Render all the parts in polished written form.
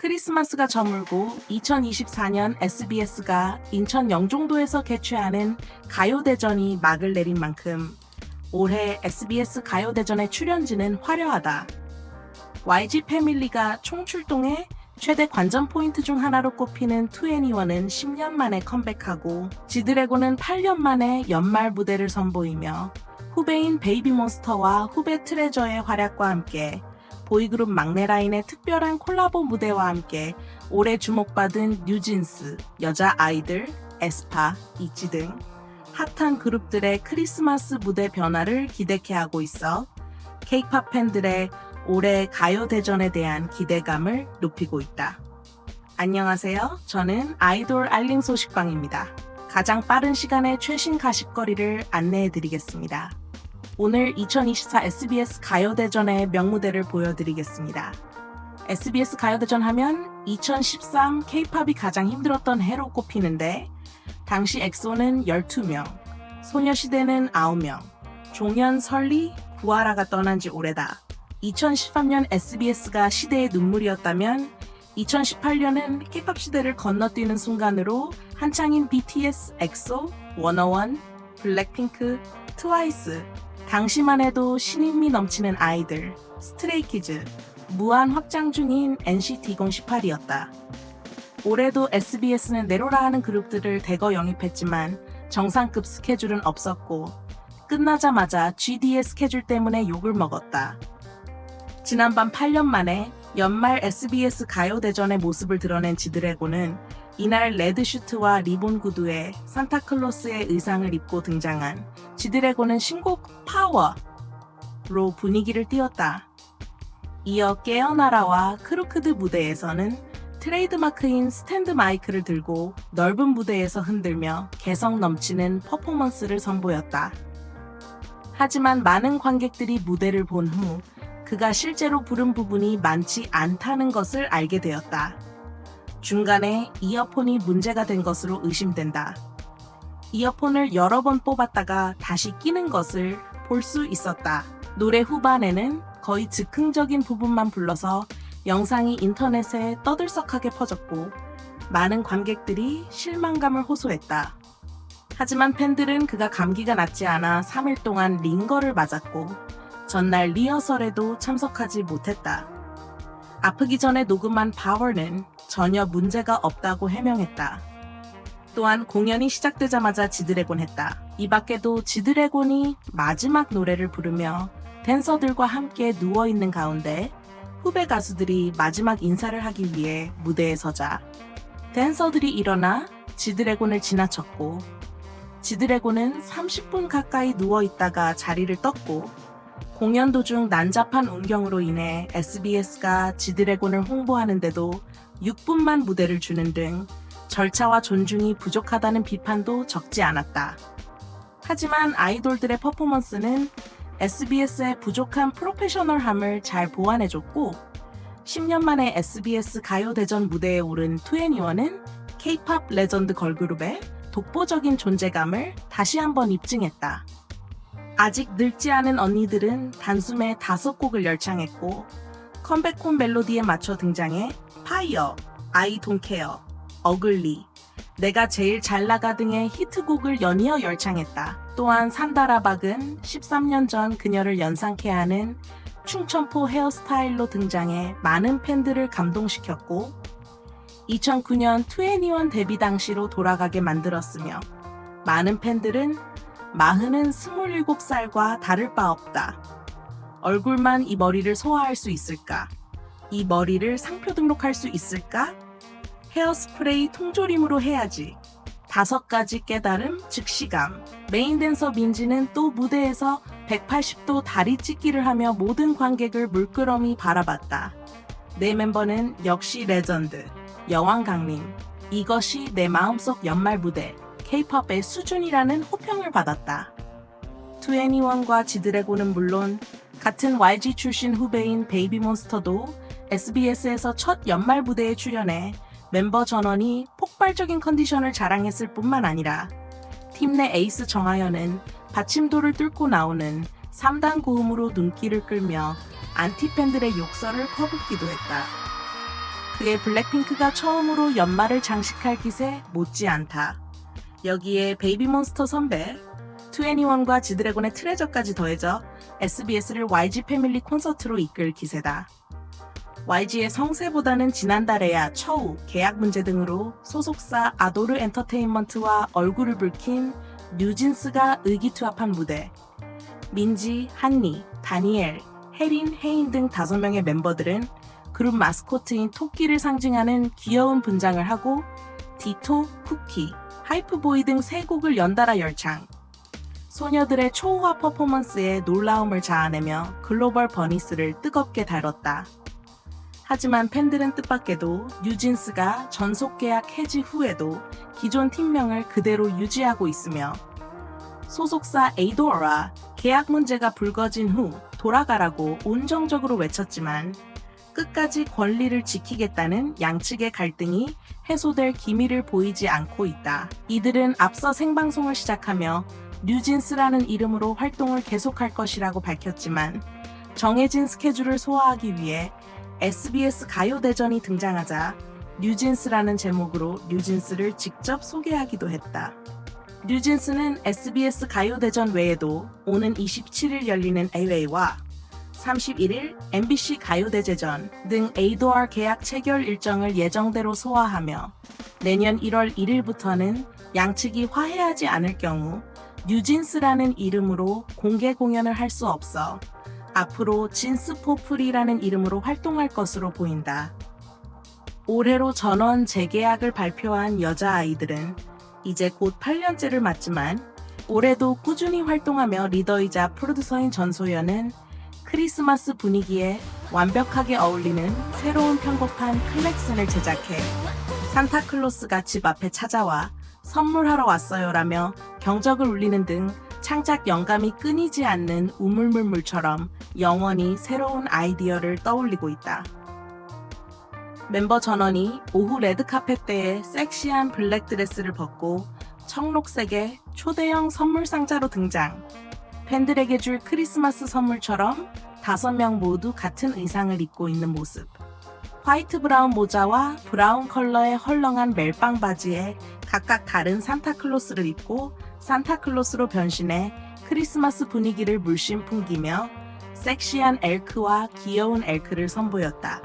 크리스마스가 저물고 2024년 SBS가 인천 영종도에서 개최하는 가요대전이 막을 내린 만큼 올해 SBS 가요대전의 출연진은 화려하다. YG 패밀리가 총출동해 최대 관전 포인트 중 하나로 꼽히는 2NE1은 10년 만에 컴백하고 지드래곤은 8년 만에 연말 무대를 선보이며 후배인 베이비몬스터와 후배 트레저의 활약과 함께 보이그룹 막내 라인의 특별한 콜라보 무대와 함께 올해 주목받은 뉴진스, 여자 아이들, 에스파, 있지 등 핫한 그룹들의 크리스마스 무대 변화를 기대케 하고 있어 K-팝 팬들의 올해 가요대전에 대한 기대감을 높이고 있다. 안녕하세요. 저는 아이돌 알림 소식방입니다. 가장 빠른 시간에 최신 가십거리를 안내해드리겠습니다. 오늘 2024 SBS 가요대전의 명무대를 보여드리겠습니다. SBS 가요대전 하면 2013 K-팝이 가장 힘들었던 해로 꼽히는데 당시 엑소는 12명, 소녀시대는 9명, 종현, 설리, 구하라가 떠난 지 오래다. 2013년 SBS가 시대의 눈물이었다면 2018년은 K-팝 시대를 건너뛰는 순간으로 한창인 BTS, 엑소, 워너원, 블랙핑크, 트와이스, 당시만 해도 신인미 넘치는 아이들, 스트레이키즈, 무한 확장 중인 NCT 128이었다. 올해도 SBS는 내로라 하는 그룹들을 대거 영입했지만 정상급 스케줄은 없었고 끝나자마자 GD의 스케줄 때문에 욕을 먹었다. 지난밤 8년 만에 연말 SBS 가요대전의 모습을 드러낸 지드래곤은 이날 레드슈트와 리본 구두에 산타클로스의 의상을 입고 등장한 지드래곤은 신곡 파워로 분위기를 띄웠다. 이어 깨어나라와 크루크드 무대에서는 트레이드마크인 스탠드 마이크를 들고 넓은 무대에서 흔들며 개성 넘치는 퍼포먼스를 선보였다. 하지만 많은 관객들이 무대를 본 후 그가 실제로 부른 부분이 많지 않다는 것을 알게 되었다. 중간에 이어폰이 문제가 된 것으로 의심된다. 이어폰을 여러 번 뽑았다가 다시 끼는 것을 볼 수 있었다. 노래 후반에는 거의 즉흥적인 부분만 불러서 영상이 인터넷에 떠들썩하게 퍼졌고 많은 관객들이 실망감을 호소했다. 하지만 팬들은 그가 감기가 낫지 않아 3일 동안 링거를 맞았고 전날 리허설에도 참석하지 못했다. 아프기 전에 녹음한 파워는 전혀 문제가 없다고 해명했다. 또한 공연이 시작되자마자 지드래곤 했다. 이 밖에도 지드래곤이 마지막 노래를 부르며 댄서들과 함께 누워있는 가운데 후배 가수들이 마지막 인사를 하기 위해 무대에 서자 댄서들이 일어나 지드래곤을 지나쳤고 지드래곤은 30분 가까이 누워있다가 자리를 떴고 공연 도중 난잡한 운경으로 인해 SBS가 지드래곤을 홍보하는데도 6분만 무대를 주는 등 절차와 존중이 부족하다는 비판도 적지 않았다. 하지만 아이돌들의 퍼포먼스는 SBS의 부족한 프로페셔널함을 잘 보완해줬고 10년 만에 SBS 가요대전 무대에 오른 2NE1은 K-팝 레전드 걸그룹의 독보적인 존재감을 다시 한번 입증했다. 아직 늙지 않은 언니들은 단숨에 5곡을 열창했고 컴백홈 멜로디에 맞춰 등장해 파이어, I Don't Care, 어글리, 내가 제일 잘 나가 등의 히트곡을 연이어 열창했다. 또한 산다라박은 13년 전 그녀를 연상케 하는 충천포 헤어스타일로 등장해 많은 팬들을 감동시켰고 2009년 2NE1 데뷔 당시로 돌아가게 만들었으며 많은 팬들은 마흔은 27살과 다를 바 없다. 얼굴만 이 머리를 소화할 수 있을까? 이 머리를 상표 등록할 수 있을까? 헤어스프레이 통조림으로 해야지. 5가지 깨달음, 즉시감. 메인 댄서 민지는 또 무대에서 180도 다리 찢기를 하며 모든 관객을 물끄러미 바라봤다. 내 멤버는 역시 레전드, 여왕 강림. 이것이 내 마음속 연말 무대. K-팝의 수준이라는 호평을 받았다. 2NE1과 지드래곤은 물론 같은 YG 출신 후배인 베이비몬스터도 SBS에서 첫 연말 무대에 출연해 멤버 전원이 폭발적인 컨디션을 자랑했을 뿐만 아니라 팀 내 에이스 정하연은 받침돌을 뚫고 나오는 3단 고음으로 눈길을 끌며 안티팬들의 욕설을 퍼붓기도 했다. 그의 블랙핑크가 처음으로 연말을 장식할 기세 못지않다. 여기에 베이비몬스터 선배, 2NE1과 지드래곤의 트레저까지 더해져 SBS를 YG 패밀리 콘서트로 이끌 기세다. YG의 성세보다는 지난달에야 처우, 계약 문제 등으로 소속사 아도르 엔터테인먼트와 얼굴을 붉힌 뉴진스가 의기투합한 무대. 민지, 한니, 다니엘, 혜린, 혜인 등 5명의 멤버들은 그룹 마스코트인 토끼를 상징하는 귀여운 분장을 하고 디토, 쿠키, 하이프보이 등 3곡을 연달아 열창. 소녀들의 초호화 퍼포먼스에 놀라움을 자아내며 글로벌 버니스를 뜨겁게 다뤘다. 하지만 팬들은 뜻밖에도 뉴진스가 전속 계약 해지 후에도 기존 팀명을 그대로 유지하고 있으며 소속사 에이도어와 계약 문제가 불거진 후 돌아가라고 온정적으로 외쳤지만 끝까지 권리를 지키겠다는 양측의 갈등이 해소될 기미를 보이지 않고 있다. 이들은 앞서 생방송을 시작하며 뉴진스라는 이름으로 활동을 계속할 것이라고 밝혔지만 정해진 스케줄을 소화하기 위해 SBS 가요대전이 등장하자 뉴진스라는 제목으로 뉴진스를 직접 소개하기도 했다. 뉴진스는 SBS 가요대전 외에도 오는 27일 열리는 AWA와 31일 MBC 가요대제전 등 에이도어 계약 체결 일정을 예정대로 소화하며 내년 1월 1일부터는 양측이 화해하지 않을 경우 뉴진스라는 이름으로 공개 공연을 할 수 없어 앞으로 진스포프리라는 이름으로 활동할 것으로 보인다. 올해로 전원 재계약을 발표한 여자아이들은 이제 곧 8년째를 맞지만 올해도 꾸준히 활동하며 리더이자 프로듀서인 전소연은 크리스마스 분위기에 완벽하게 어울리는 새로운 편곡판 클렉슨을 제작해 산타클로스가 집 앞에 찾아와 선물하러 왔어요라며 경적을 울리는 등 창작 영감이 끊이지 않는 우물물물처럼 영원히 새로운 아이디어를 떠올리고 있다. 멤버 전원이 오후 레드카펫 때에 섹시한 블랙 드레스를 벗고 청록색의 초대형 선물 상자로 등장. 팬들에게 줄 크리스마스 선물처럼 5명 모두 같은 의상을 입고 있는 모습. 화이트 브라운 모자와 브라운 컬러의 헐렁한 멜빵 바지에 각각 다른 산타클로스를 입고 산타클로스로 변신해 크리스마스 분위기를 물씬 풍기며 섹시한 엘크와 귀여운 엘크를 선보였다.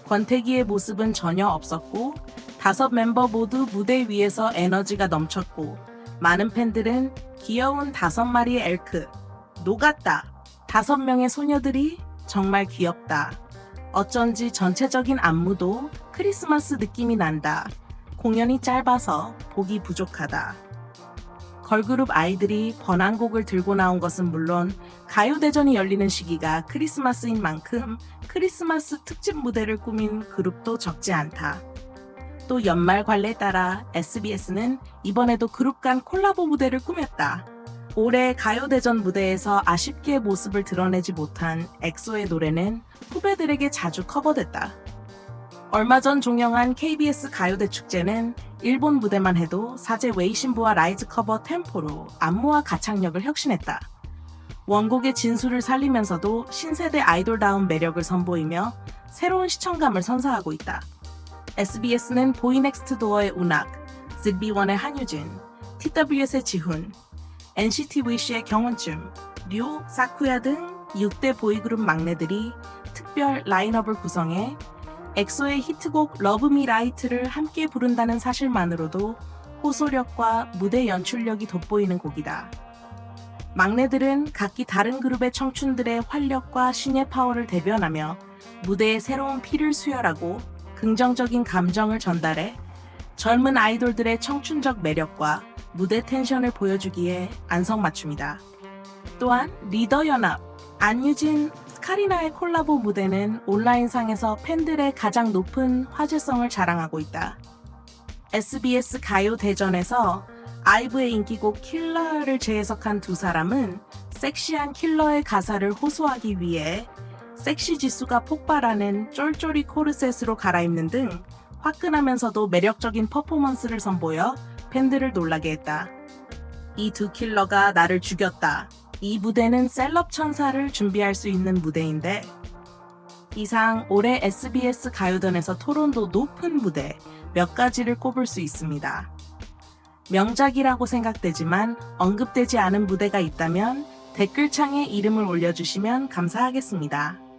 권태기의 모습은 전혀 없었고 5 멤버 모두 무대 위에서 에너지가 넘쳤고 많은 팬들은 귀여운 5마리의 엘크, 녹았다. 5명의 소녀들이 정말 귀엽다. 어쩐지 전체적인 안무도 크리스마스 느낌이 난다. 공연이 짧아서 보기 부족하다. 걸그룹 아이들이 번안곡을 들고 나온 것은 물론 가요대전이 열리는 시기가 크리스마스인 만큼 크리스마스 특집 무대를 꾸민 그룹도 적지 않다. 또 연말 관례에 따라 SBS는 이번에도 그룹 간 콜라보 무대를 꾸몄다. 올해 가요대전 무대에서 아쉽게 모습을 드러내지 못한 엑소의 노래는 후배들에게 자주 커버됐다. 얼마 전 종영한 KBS 가요대 축제는 일본 무대만 해도 사제 웨이신부와 라이즈 커버 템포로 안무와 가창력을 혁신했다. 원곡의 진수를 살리면서도 신세대 아이돌다운 매력을 선보이며 새로운 시청감을 선사하고 있다. SBS는 보이넥스트도어의 운학, 즈비원의 한유진, TWS의 지훈, NCT 위시의 경원춤, 류, 사쿠야 등 6대 보이그룹 막내들이 특별 라인업을 구성해 엑소의 히트곡 러브 미 라이트를 함께 부른다는 사실만으로도 호소력과 무대 연출력이 돋보이는 곡이다. 막내들은 각기 다른 그룹의 청춘들의 활력과 신의 파워를 대변하며 무대에 새로운 피를 수혈하고 긍정적인 감정을 전달해 젊은 아이돌들의 청춘적 매력과 무대 텐션을 보여주기에 안성맞춤이다. 또한 리더 연합, 안유진, 스카리나의 콜라보 무대는 온라인상에서 팬들의 가장 높은 화제성을 자랑하고 있다. SBS 가요대전에서 아이브의 인기곡 킬러를 재해석한 두 사람은 섹시한 킬러의 가사를 호소하기 위해 섹시 지수가 폭발하는 쫄쫄이 코르셋으로 갈아입는 등 화끈하면서도 매력적인 퍼포먼스를 선보여 팬들을 놀라게 했다. 이 두 킬러가 나를 죽였다. 이 무대는 셀럽 천사를 준비할 수 있는 무대인데 이상 올해 SBS 가요전에서 토론도 높은 무대 몇 가지를 꼽을 수 있습니다. 명작이라고 생각되지만 언급되지 않은 무대가 있다면 댓글창에 이름을 올려주시면 감사하겠습니다.